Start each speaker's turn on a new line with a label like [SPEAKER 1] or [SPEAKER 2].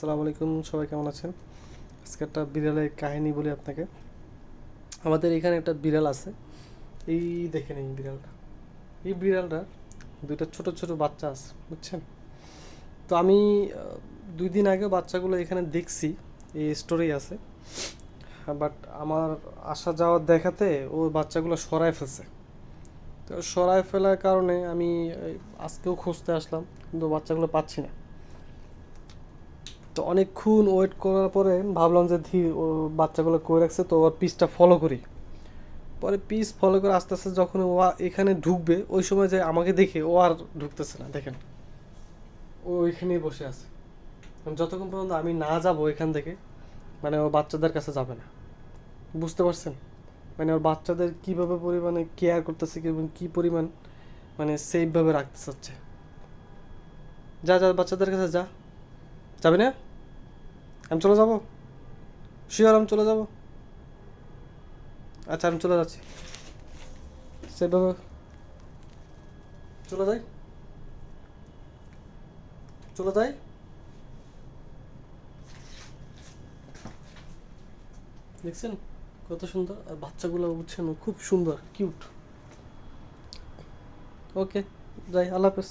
[SPEAKER 1] আসসালামু আলাইকুম, সবাই কেমন আছেন? আজকে একটা বিড়ালের কাহিনী বলি আপনাকে। আমাদের এখানে একটা বিড়াল আছে। এই দেখেন এই বিড়ালটা, এই বিড়ালটা দুইটা ছোট ছোট বাচ্চা আছে, বুঝছেন? তো আমি 2 দিন আগে বাচ্চাগুলো এখানে দেখছি, এই স্টোরেই আছে। বাট আমার আসা যাওয়ার দেখাতে ও বাচ্চাগুলো সরায় ফেলছে। তো সরায় ফেলার কারণে আমি আজকেও খুঁজতে আসলাম, কিন্তু বাচ্চাগুলো পাচ্ছি না। তো অনেকক্ষণ ওয়েট করার পরে ভাবলাম যে ও বাচ্চাগুলো কই রাখছে, তো ওর পিসটা ফলো করি। পরে পিস ফলো করে আস্তে আস্তে যখন ও এখানে ঢুকবে, ওই সময় যে আমাকে দেখে ও আর ঢুকতেছে না, দেখেন ও ওইখানেই বসে আছে। যতক্ষণ পর্যন্ত আমি না যাব এখান থেকে, মানে ও বাচ্চাদের কাছে যাবে না। বুঝতে পারছেন? মানে ওর বাচ্চাদের কীভাবে পরিমাণে কেয়ার করতেছে এবং কী পরিমাণ মানে সেফভাবে রাখতে চাচ্ছে। যা যা বাচ্চাদের কাছে যা। যাবি না? আমি চলে যাবো? শিওর আমি চলে যাবো? আচ্ছা, আমি চলে যাচ্ছি। সেভাবে চলে যাই, চলে যাই। দেখছেন কত সুন্দর, আর বাচ্চাগুলো বুঝছেন খুব সুন্দর, কিউট। ওকে, যাই, আল্লাহ হাফেজ।